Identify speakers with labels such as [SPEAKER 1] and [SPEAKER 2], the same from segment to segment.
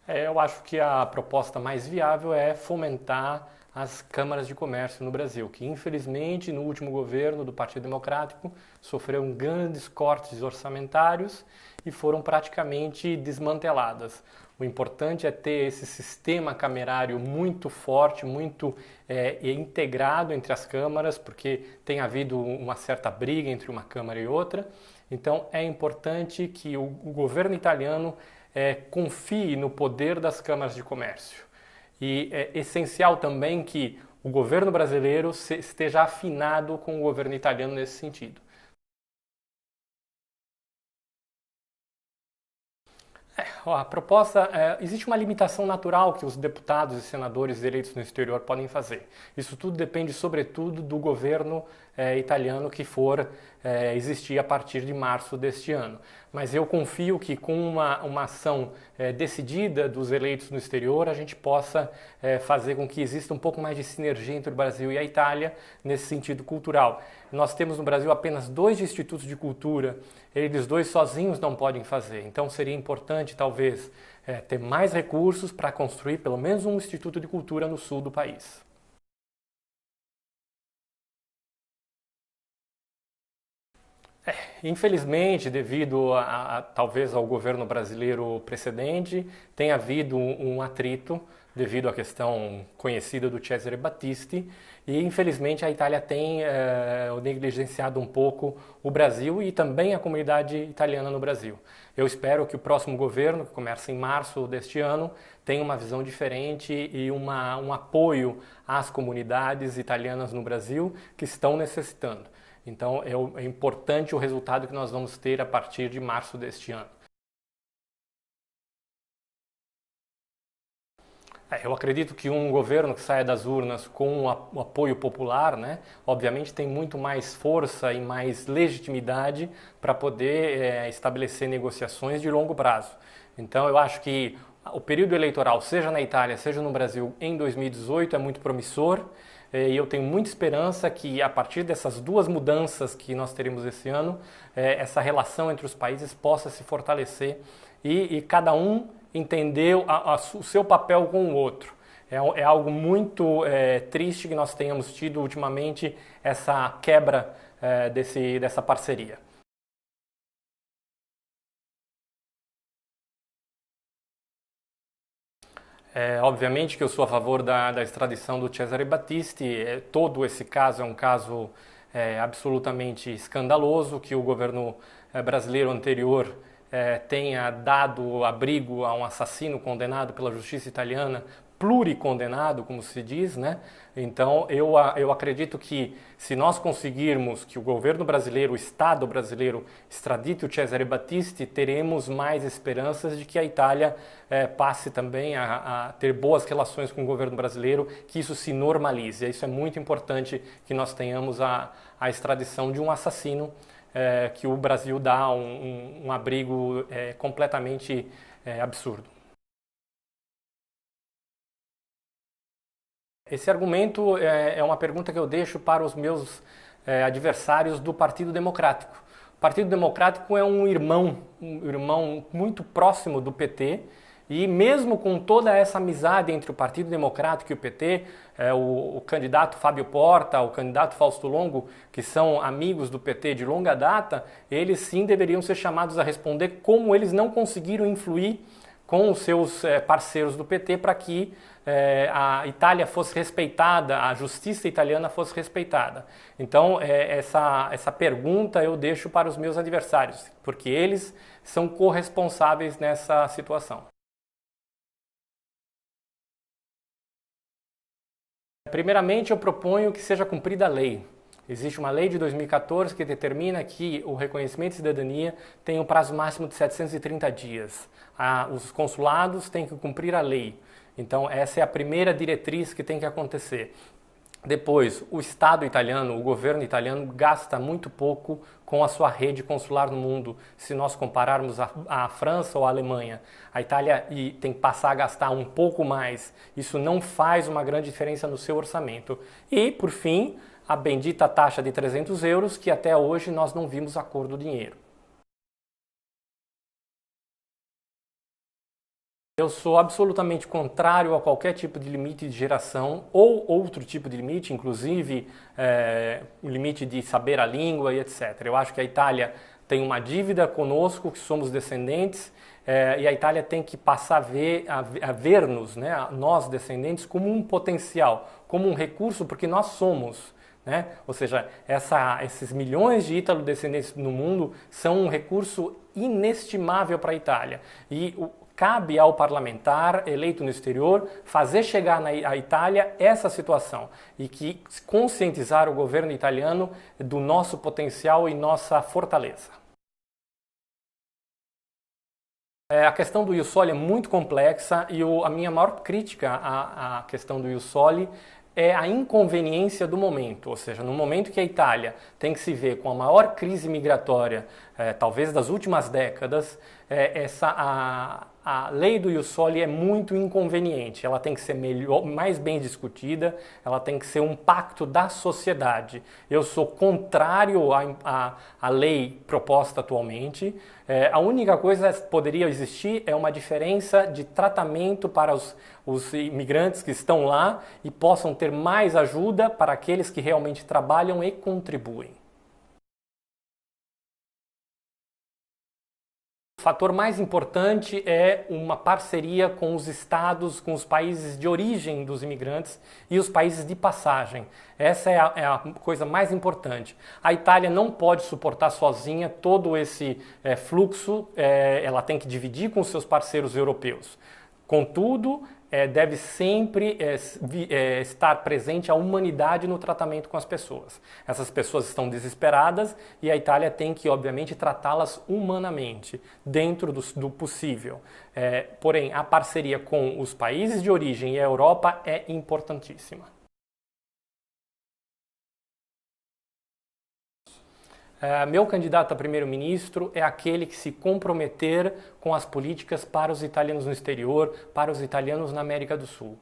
[SPEAKER 1] Eu acho que a proposta mais viável é fomentar as câmaras de comércio no Brasil, que infelizmente no último governo do Partido Democrático sofreram grandes cortes orçamentários e foram praticamente desmanteladas. O importante é ter esse sistema camerário muito forte, muito integrado entre as câmaras, porque tem havido uma certa briga entre uma câmara e outra. Então é importante que o governo italiano confie no poder das câmaras de comércio. E é essencial também que o governo brasileiro esteja afinado com o governo italiano nesse sentido. A proposta, existe uma limitação natural que os deputados e senadores eleitos no exterior podem fazer. Isso tudo depende, sobretudo, do governo italiano que for existir a partir de março deste ano. Mas eu confio que com uma ação decidida dos eleitos no exterior, a gente possa fazer com que exista um pouco mais de sinergia entre o Brasil e a Itália nesse sentido cultural. Nós temos no Brasil apenas 2 institutos de cultura, eles dois sozinhos não podem fazer. Então seria importante, talvez, ter mais recursos para construir pelo menos um instituto de cultura no sul do país. Infelizmente, devido talvez ao governo brasileiro precedente, tem havido um atrito devido à questão conhecida do Cesare Battisti e infelizmente a Itália tem negligenciado um pouco o Brasil e também a comunidade italiana no Brasil. Eu espero que o próximo governo, que começa em março deste ano, tenha uma visão diferente e um apoio às comunidades italianas no Brasil que estão necessitando. Então é importante o resultado que nós vamos ter a partir de março deste ano. Eu acredito que um governo que saia das urnas com o apoio popular, né, obviamente tem muito mais força e mais legitimidade para poder estabelecer negociações de longo prazo. Então eu acho que o período eleitoral, seja na Itália, seja no Brasil, em 2018 é muito promissor e eu tenho muita esperança que a partir dessas 2 mudanças que nós teremos esse ano, essa relação entre os países possa se fortalecer e cada um entender o seu papel com o outro. É algo muito triste que nós tenhamos tido ultimamente essa quebra dessa parceria. Obviamente que eu sou a favor da extradição do Cesare Battisti. Todo esse caso é um caso absolutamente escandaloso, que o governo brasileiro anterior tenha dado abrigo a um assassino condenado pela justiça italiana, pluricondenado, como se diz, né? Então eu acredito que se nós conseguirmos que o governo brasileiro, o Estado brasileiro, extradite o Cesare Battisti, teremos mais esperanças de que a Itália passe também a ter boas relações com o governo brasileiro, que isso se normalize. Isso é muito importante que nós tenhamos a extradição de um assassino que o Brasil dá um abrigo completamente absurdo. Esse argumento é uma pergunta que eu deixo para os meus adversários do Partido Democrático. O Partido Democrático é um irmão muito próximo do PT, e mesmo com toda essa amizade entre o Partido Democrático e o PT, o candidato Fábio Porta, o candidato Fausto Longo, que são amigos do PT de longa data, eles sim deveriam ser chamados a responder como eles não conseguiram influir com os seus parceiros do PT para que a Itália fosse respeitada, a justiça italiana fosse respeitada. Então, essa pergunta eu deixo para os meus adversários, porque eles são corresponsáveis nessa situação. Primeiramente, eu proponho que seja cumprida a lei. Existe uma lei de 2014 que determina que o reconhecimento de cidadania tem um prazo máximo de 730 dias. Os consulados têm que cumprir a lei. Então, essa é a primeira diretriz que tem que acontecer. Depois, o Estado italiano, o governo italiano gasta muito pouco com a sua rede consular no mundo. Se nós compararmos a França ou a Alemanha, a Itália tem que passar a gastar um pouco mais. Isso não faz uma grande diferença no seu orçamento. E, por fim, a bendita taxa de 300 euros, que até hoje nós não vimos a cor do dinheiro. Eu sou absolutamente contrário a qualquer tipo de limite de geração ou outro tipo de limite, inclusive o limite de saber a língua e etc. Eu acho que a Itália tem uma dívida conosco, que somos descendentes, e a Itália tem que passar a ver-nos, né, nós descendentes, como um potencial, como um recurso, porque nós somos. Né? Ou seja, esses milhões de ítalo-descendentes no mundo são um recurso inestimável para a Itália. E cabe ao parlamentar eleito no exterior fazer chegar à Itália essa situação e que conscientizar o governo italiano do nosso potencial e nossa fortaleza. A questão do Ius Soli é muito complexa e a minha maior crítica à questão do Ius Soli é a inconveniência do momento, ou seja, no momento que a Itália tem que se ver com a maior crise migratória, talvez das últimas décadas, a lei do Ius Soli é muito inconveniente, ela tem que ser mais bem discutida, ela tem que ser um pacto da sociedade. Eu sou contrário à lei proposta atualmente. A única coisa que poderia existir é uma diferença de tratamento para os imigrantes que estão lá e possam ter mais ajuda para aqueles que realmente trabalham e contribuem. O fator mais importante é uma parceria com os estados, com os países de origem dos imigrantes e os países de passagem. Essa é a coisa mais importante. A Itália não pode suportar sozinha todo esse fluxo, ela tem que dividir com os seus parceiros europeus. Contudo, deve sempre estar presente a humanidade no tratamento com as pessoas. Essas pessoas estão desesperadas e a Itália tem que, obviamente, tratá-las humanamente, dentro do possível. Porém, a parceria com os países de origem e a Europa é importantíssima. Meu candidato a primeiro-ministro é aquele que se comprometer com as políticas para os italianos no exterior, para os italianos na América do Sul.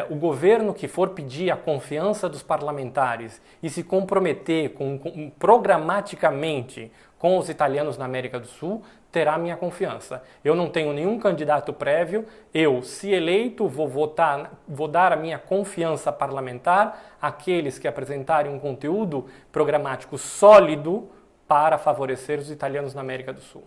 [SPEAKER 1] O governo que for pedir a confiança dos parlamentares e se comprometer programaticamente com os italianos na América do Sul, terá minha confiança. Eu não tenho nenhum candidato prévio, se eleito, vou dar a minha confiança parlamentar àqueles que apresentarem um conteúdo programático sólido para favorecer os italianos na América do Sul.